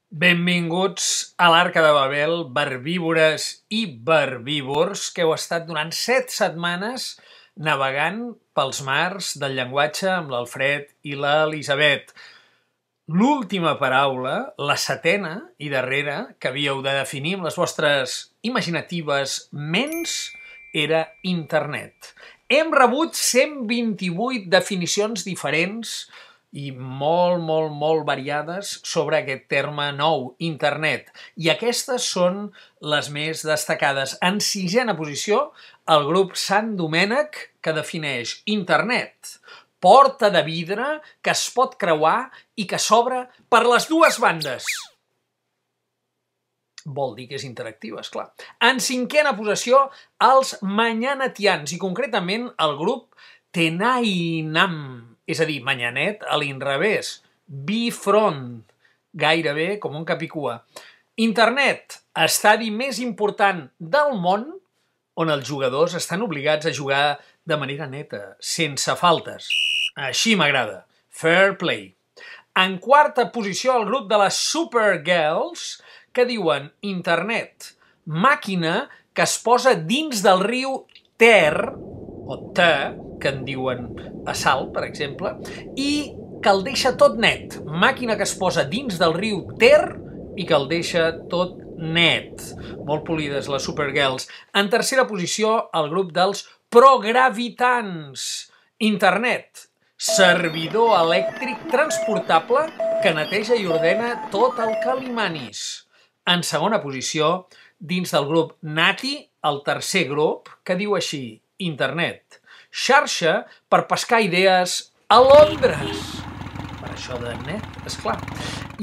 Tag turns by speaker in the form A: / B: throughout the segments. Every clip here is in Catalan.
A: Benvinguts a l'Arca de Babel, verbívores i verbívors, que heu estat durant 7 setmanes navegant pels mars del llenguatge amb l'Alfred i l'Elisabet. L'última paraula, la setena i darrera, que havíeu de definir amb les vostres imaginatives ments, era internet. Hem rebut 128 definicions diferents i molt variades sobre aquest terme nou, internet. I aquestes són les més destacades. En sisena posició, el grup Sant Domènec, que defineix internet: porta de vidre que es pot creuar i que s'obre per les dues bandes. Vol dir que és interactiva, esclar. En cinquena posició, els manyanetians, i concretament el grup Tenainam, és a dir, manyanet a l'inrevés, bifront, gairebé com un capicua. Internet, estadi més important del món, on els jugadors estan obligats a jugar de manera neta, sense faltes. Així m'agrada. Fair play. En quarta posició, el grup de les Supergirls, que diuen internet, màquina que es posa dins del riu Ter, o Te, que en diuen a Salt, per exemple, i que el deixa tot net. Màquina que es posa dins del riu Ter i que el deixa tot net. Molt polides les Supergirls. En tercera posició, el grup dels Progravitans. Internet, servidor elèctric transportable que neteja i ordena tot el que li manis. En segona posició, dins del grup Nati, el tercer grup, que diu així: internet, xarxa per pescar idees a Londres. Per això de net, esclar.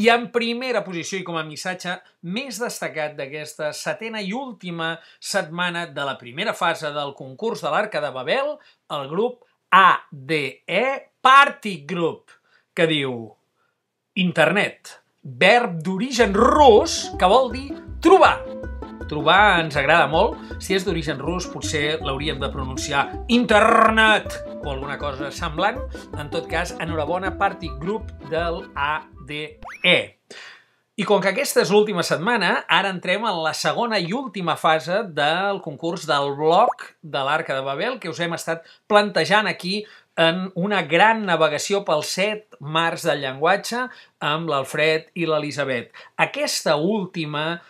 A: I en primera posició, i com a missatge més destacat d'aquesta setena i última setmana de la primera fase del concurs de l'Arca de Babel, el grup ADE Party Group, que diu internet, verb d'origen rus que vol dir trobar. Trobar ens agrada molt. Si és d'origen rus, potser l'hauríem de pronunciar internet o alguna cosa semblant. En tot cas, enhorabona, Party Group del ADE. I com que aquesta és l'última setmana, ara entrem en la segona i última fase del concurs del bloc de l'Arca de Babel, que us hem estat plantejant aquí en una gran navegació pels 7 mars del llenguatge amb l'Alfred i l'Elisabet. Aquesta última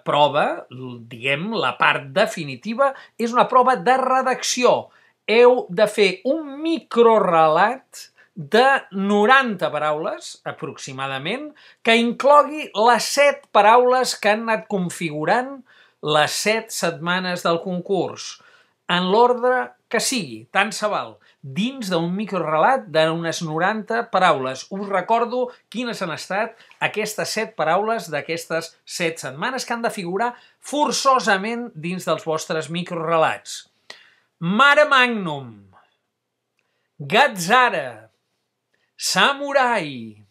A: prova, diguem, la part definitiva, és una prova de redacció. Heu de fer un microrelat de 90 paraules, aproximadament, que inclogui les 7 paraules que han anat configurant les 7 setmanes del concurs, en l'ordre que sigui, tant se val, dins d'un microrelat d'unes 90 paraules. Us recordo quines han estat aquestes 7 paraules d'aquestes 7 setmanes que han de figurar forçosament dins dels vostres microrelats. Mare Magnum, Gatzara, Samurai,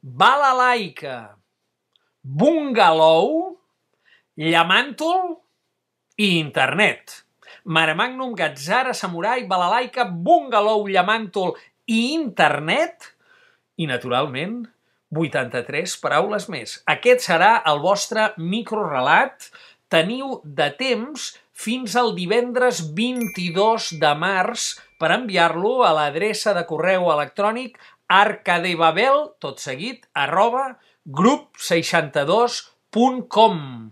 A: Balalaika, Bungalow, Llamàntol i internet. Mare Magnum, Gatzara, Samurai, Balalaika, Bungalow, Llamàntol i internet, i naturalment 83 paraules més. Aquest serà el vostre microrelat. Teniu de temps fins al divendres 22 de març per enviar-lo a l'adreça de correu electrònic arcadebabel, tot seguit, @grup62.com.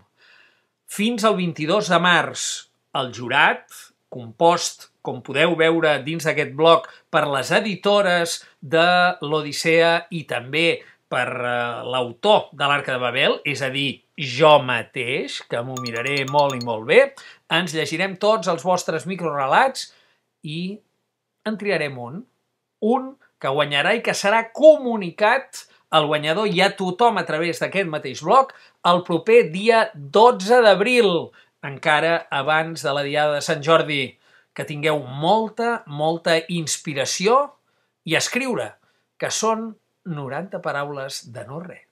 A: Fins al 22 de març. El jurat, compost, com podeu veure dins d'aquest bloc, per les editores de l'Odissea i també per l'autor de l'Arca de Babel, és a dir, jo mateix, que m'ho miraré molt i molt bé, ens llegirem tots els vostres microrelats i en triarem un que guanyarà i que serà comunicat al guanyador i a tothom a través d'aquest mateix bloc el proper dia 12 d'abril, encara abans de la Diada de Sant Jordi. Que tingueu molta inspiració i escriure, que són 90 paraules de no res.